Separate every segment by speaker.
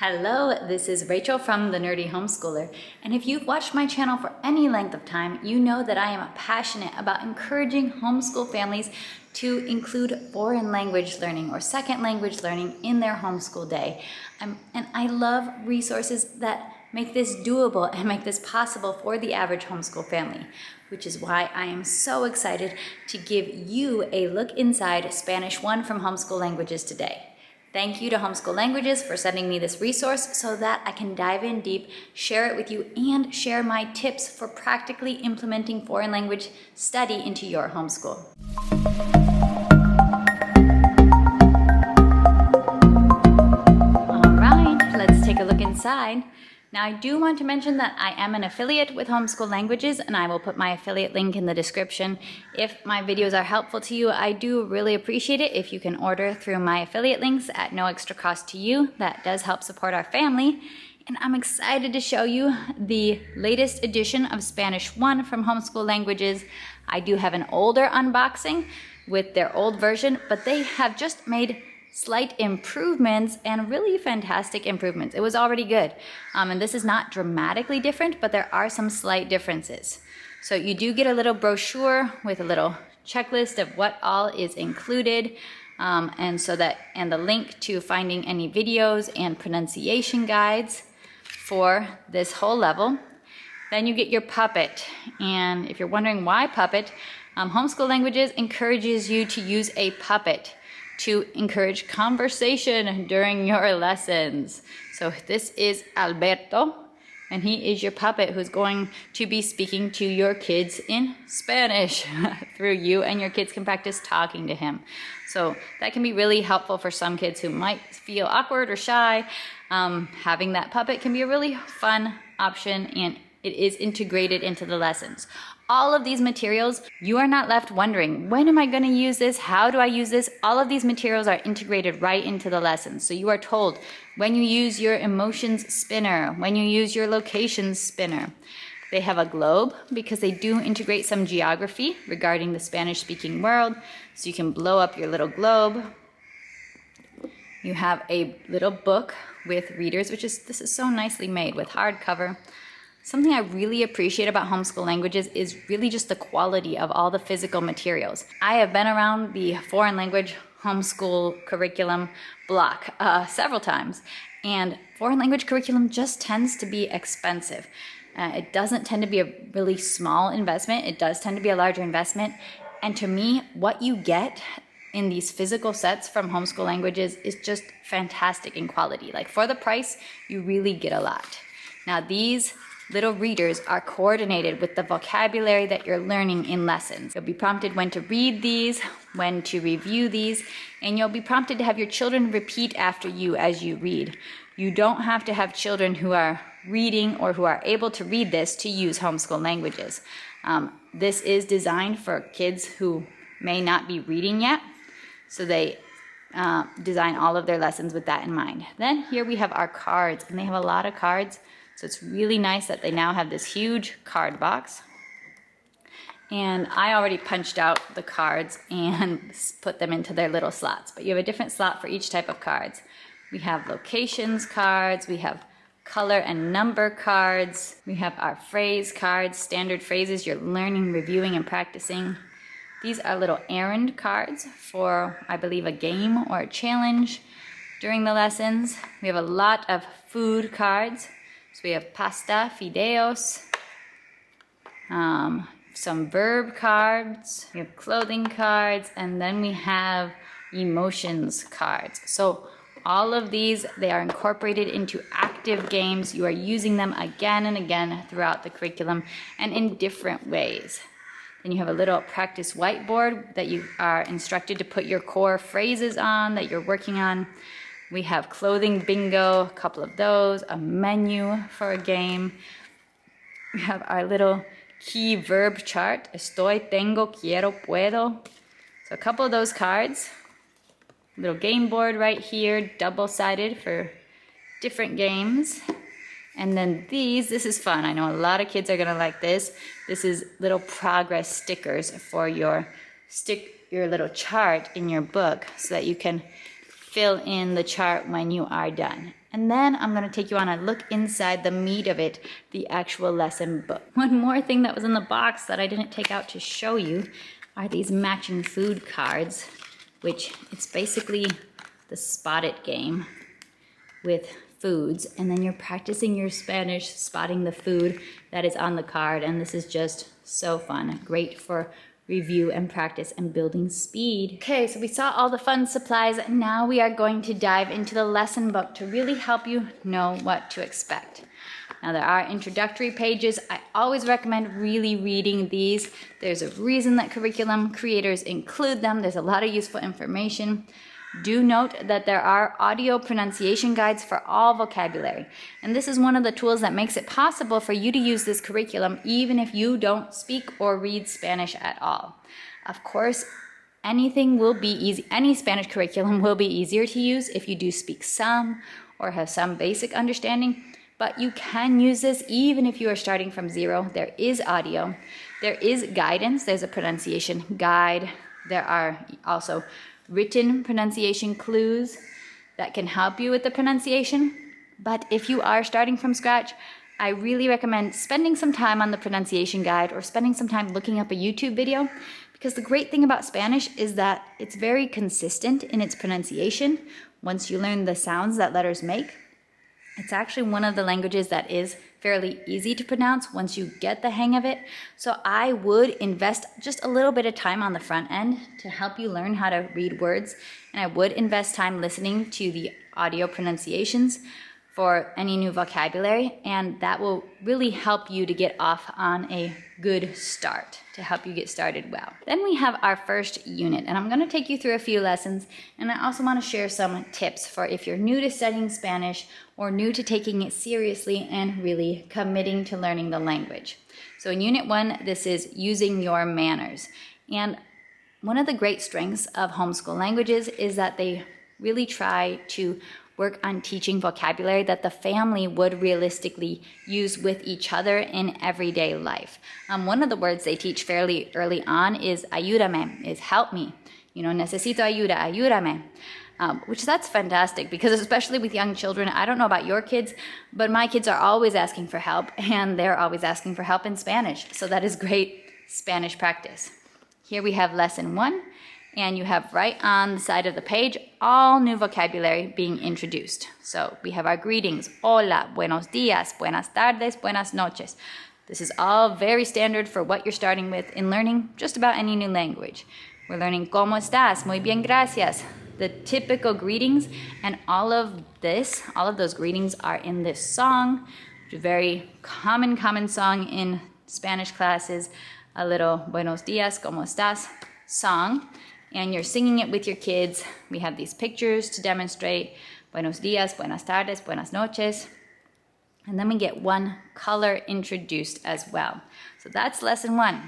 Speaker 1: Hello, this is Rachel from The Nerdy Homeschooler, and if you've watched my channel for any length of time, you know that I am passionate about encouraging homeschool families to include foreign language learning or second language learning in their homeschool day. And I love resources that make this doable and make this possible for the average homeschool family, which is why I am so excited to give you a look inside Spanish 1 from Homeschool Languages today. Thank you to Homeschool Languages for sending me this resource so that I can dive in deep, share it with you, and share my tips for practically implementing foreign language study into your homeschool. All right, let's take a look inside. Now, I do want to mention that I am an affiliate with Homeschool Languages, and I will put my affiliate link in the description. If my videos are helpful to you, I do really appreciate it if you can order through my affiliate links at no extra cost to you. That does help support our family. And I'm excited to show you the latest edition of Spanish 1 from Homeschool Languages. I do have an older unboxing with their old version, but they have just made slight improvements and really fantastic improvements. It was already good. And this is not dramatically different, but there are some slight differences. So you do get a little brochure with a little checklist of what all is included, and the link to finding any videos and pronunciation guides for this whole level. Then you get your puppet. And if you're wondering why puppet, Homeschool Languages encourages you to use a puppet to encourage conversation during your lessons. So this is Alberto, and he is your puppet who's going to be speaking to your kids in Spanish through you, and your kids can practice talking to him. So that can be really helpful for some kids who might feel awkward or shy. Having that puppet can be a really fun option, and it is integrated into the lessons. All of these materials, you are not left wondering, when am I going to use this? How do I use this? All of these materials are integrated right into the lessons. So you are told when you use your emotions spinner, when you use your locations spinner. They have a globe because they do integrate some geography regarding the Spanish-speaking world. So you can blow up your little globe. You have a little book with readers, this is so nicely made with hardcover. Something I really appreciate about Homeschool Languages is really just the quality of all the physical materials. I have been around the foreign language homeschool curriculum block several times, and foreign language curriculum just tends to be expensive. It doesn't tend to be a really small investment. It does tend to be a larger investment. And to me, what you get in these physical sets from Homeschool Languages is just fantastic in quality. Like, for the price, you really get a lot. Now, these little readers are coordinated with the vocabulary that you're learning in lessons. You'll be prompted when to read these, when to review these, and you'll be prompted to have your children repeat after you as you read. You don't have to have children who are reading or who are able to read this to use Homeschool Languages. This is designed for kids who may not be reading yet, so they design all of their lessons with that in mind. Then here we have our cards, and they have a lot of cards. So it's really nice that they now have this huge card box. And I already punched out the cards and put them into their little slots. But you have a different slot for each type of cards. We have locations cards. We have color and number cards. We have our phrase cards, standard phrases you're learning, reviewing, and practicing. These are little errand cards for, I believe, a game or a challenge during the lessons. We have a lot of food cards. So we have pasta, fideos, some verb cards, we have clothing cards, and then we have emotions cards. So all of these, they are incorporated into active games. You are using them again and again throughout the curriculum and in different ways. Then you have a little practice whiteboard that you are instructed to put your core phrases on that you're working on. We have clothing bingo, a couple of those, a menu for a game. We have our little key verb chart, estoy, tengo, quiero, puedo. So a couple of those cards. Little game board right here, double-sided for different games. And then this is fun. I know a lot of kids are gonna like this. This is little progress stickers for your little chart in your book so that you can fill in the chart when you are done. And then I'm going to take you on a look inside the meat of it, the actual lesson book. One more thing that was in the box that I didn't take out to show you are these matching food cards, which it's basically the spot it game with foods, and then you're practicing your Spanish spotting the food that is on the card, and this is just so fun. Great for review and practice and building speed. Okay, so we saw all the fun supplies. Now we are going to dive into the lesson book to really help you know what to expect. Now there are introductory pages. I always recommend really reading these. There's a reason that curriculum creators include them. There's a lot of useful information. Do note that there are audio pronunciation guides for all vocabulary, and this is one of the tools that makes it possible for you to use this curriculum even if you don't speak or read Spanish at all. Of course, anything will be easy. Any Spanish curriculum will be easier to use if you do speak some or have some basic understanding, but you can use this even if you are starting from zero. There is audio, there is guidance, there's a pronunciation guide, there are also written pronunciation clues that can help you with the pronunciation. But if you are starting from scratch, I really recommend spending some time on the pronunciation guide or spending some time looking up a YouTube video, because the great thing about Spanish is that it's very consistent in its pronunciation. Once you learn the sounds that letters make, it's actually one of the languages that is fairly easy to pronounce once you get the hang of it. So I would invest just a little bit of time on the front end to help you learn how to read words. And I would invest time listening to the audio pronunciations for any new vocabulary. And that will really help you to get off on a good start, to help you get started well. Then we have our first unit, and I'm going to take you through a few lessons, and I also want to share some tips for if you're new to studying Spanish or new to taking it seriously and really committing to learning the language. So in Unit 1, this is using your manners. And one of the great strengths of Homeschool Languages is that they really try to work on teaching vocabulary that the family would realistically use with each other in everyday life. One of the words they teach fairly early on is ayúdame, is help me. You know, necesito ayuda, ayúdame. Which that's fantastic, because especially with young children, I don't know about your kids, but my kids are always asking for help, and they're always asking for help in Spanish. So that is great Spanish practice. Here we have lesson 1. And you have right on the side of the page all new vocabulary being introduced. So we have our greetings: hola, buenos dias, buenas tardes, buenas noches. This is all very standard for what you're starting with in learning just about any new language. We're learning ¿Cómo estás? Muy bien, gracias. The typical greetings, and all of those greetings are in this song, which is a very common song in Spanish classes, a little buenos dias, ¿Cómo estás? Song. And you're singing it with your kids. We have these pictures to demonstrate. Buenos dias, buenas tardes, buenas noches. And then we get one color introduced as well. So that's lesson 1.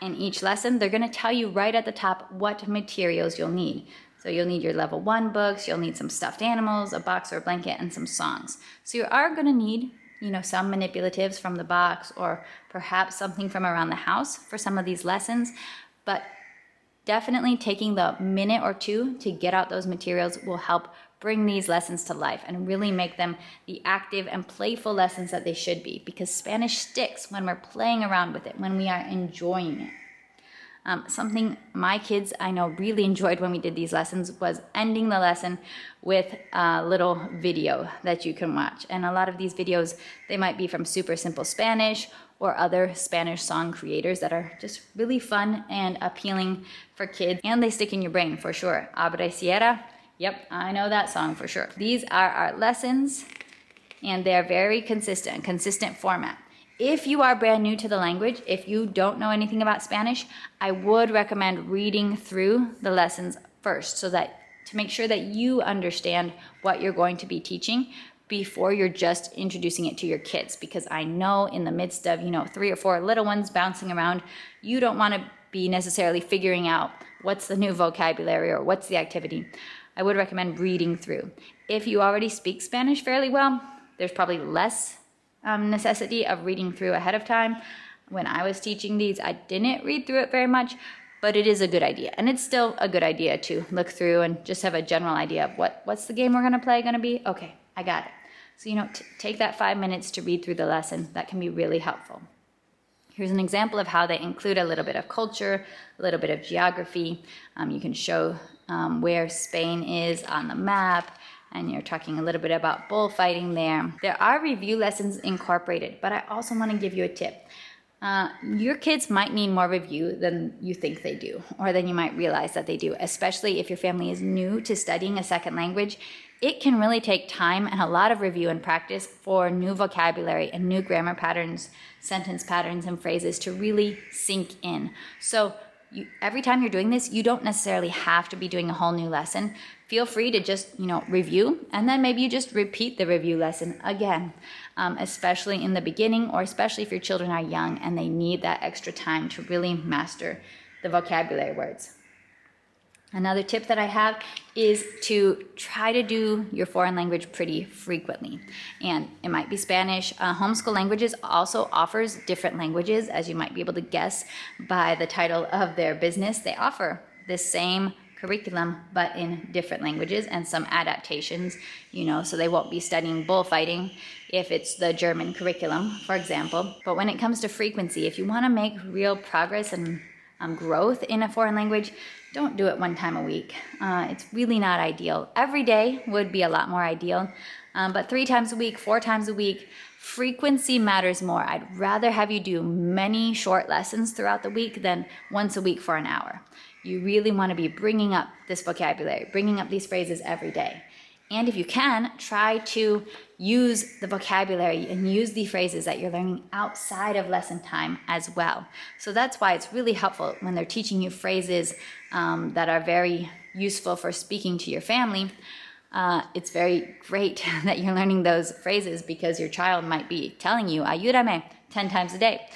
Speaker 1: In each lesson, they're going to tell you right at the top what materials you'll need. So you'll need your level 1 books, you'll need some stuffed animals, a box or a blanket, and some songs. So you are going to need, some manipulatives from the box, or perhaps something from around the house for some of these lessons. But definitely taking the minute or 2 to get out those materials will help bring these lessons to life and really make them the active and playful lessons that they should be, because Spanish sticks when we're playing around with it, when we are enjoying it. Something my kids I know really enjoyed when we did these lessons was ending the lesson with a little video that you can watch. And a lot of these videos, they might be from Super Simple Spanish or other Spanish song creators that are just really fun and appealing for kids, and they stick in your brain for sure. Abre Sierra, yep, I know that song for sure. These are our lessons, and they're very consistent format. If you are brand new to the language, if you don't know anything about Spanish, I would recommend reading through the lessons first, so that to make sure that you understand what you're going to be teaching before you're just introducing it to your kids. Because I know in the midst of 3 or 4 little ones bouncing around, you don't want to be necessarily figuring out what's the new vocabulary or what's the activity. I would recommend reading through. If you already speak Spanish fairly well, there's probably less necessity of reading through ahead of time. When I was teaching these, I didn't read through it very much, but it is a good idea. And it's still a good idea to look through and just have a general idea of what's the game we're gonna play gonna be? Okay, I got it. So, take that 5 minutes to read through the lesson. That can be really helpful. Here's an example of how they include a little bit of culture, a little bit of geography. You can show where Spain is on the map, and you're talking a little bit about bullfighting there. There are review lessons incorporated, but I also want to give you a tip. Your kids might need more review than you think they do, or than you might realize that they do, especially if your family is new to studying a second language. It can really take time and a lot of review and practice for new vocabulary and new grammar patterns, sentence patterns, and phrases to really sink in. So every time you're doing this, you don't necessarily have to be doing a whole new lesson. Feel free to just, review, and then maybe you just repeat the review lesson again, especially in the beginning, or especially if your children are young and they need that extra time to really master the vocabulary words. Another tip that I have is to try to do your foreign language pretty frequently. And it might be Spanish. Homeschool Languages also offers different languages, as you might be able to guess by the title of their business. They offer the same curriculum, but in different languages and some adaptations, so they won't be studying bullfighting if it's the German curriculum, for example. But when it comes to frequency, if you want to make real progress and growth in a foreign language, don't do it 1 time a week. It's really not ideal. Every day would be a lot more ideal, but 3 times a week, 4 times a week, frequency matters more. I'd rather have you do many short lessons throughout the week than once a week for an hour. You really want to be bringing up this vocabulary, bringing up these phrases every day. And if you can, try to use the vocabulary and use the phrases that you're learning outside of lesson time as well. So that's why it's really helpful when they're teaching you phrases that are very useful for speaking to your family. It's very great that you're learning those phrases because your child might be telling you, ayúdame, 10 times a day.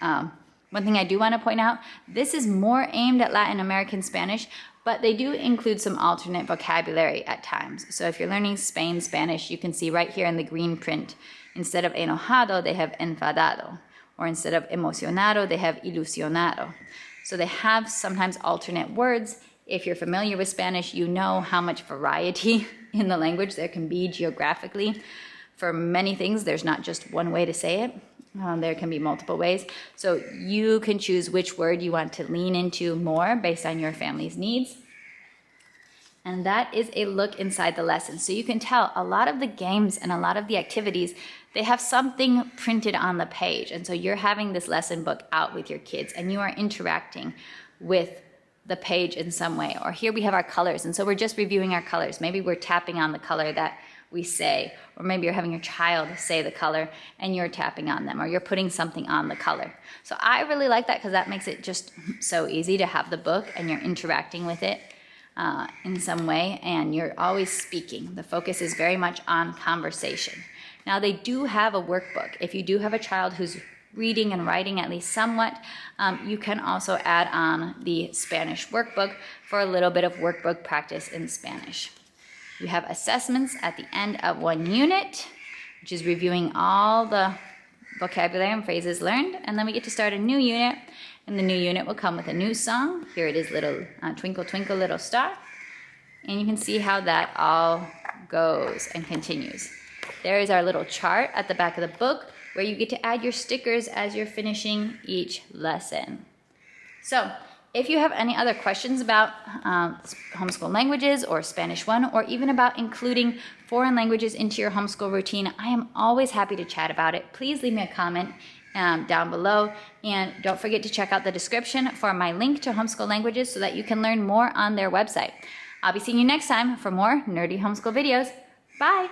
Speaker 1: One thing I do want to point out, this is more aimed at Latin American Spanish, but they do include some alternate vocabulary at times. So if you're learning Spain Spanish, you can see right here in the green print, instead of enojado, they have enfadado. Or instead of emocionado, they have ilusionado. So they have sometimes alternate words. If you're familiar with Spanish, you know how much variety in the language there can be geographically. For many things, there's not just one way to say it. There can be multiple ways. So you can choose which word you want to lean into more based on your family's needs. And that is a look inside the lesson. So you can tell a lot of the games and a lot of the activities, they have something printed on the page. And so you're having this lesson book out with your kids and you are interacting with the page in some way. Or here we have our colors. And so we're just reviewing our colors. Maybe we're tapping on the color that we say, or maybe you're having your child say the color and you're tapping on them, or you're putting something on the color. So I really like that because that makes it just so easy to have the book and you're interacting with it in some way, and you're always speaking. The focus is very much on conversation. Now they do have a workbook. If you do have a child who's reading and writing at least somewhat, you can also add on the Spanish workbook for a little bit of workbook practice in Spanish. You have assessments at the end of one unit, which is reviewing all the vocabulary and phrases learned, and then we get to start a new unit, and the new unit will come with a new song. Here it is, little Twinkle Twinkle Little Star, and you can see how that all goes and continues. There is our little chart at the back of the book where you get to add your stickers as you're finishing each lesson. So if you have any other questions about homeschool languages or Spanish 1, or even about including foreign languages into your homeschool routine, I am always happy to chat about it. Please leave me a comment down below, and don't forget to check out the description for my link to Homeschool Languages so that you can learn more on their website. I'll be seeing you next time for more nerdy homeschool videos. Bye!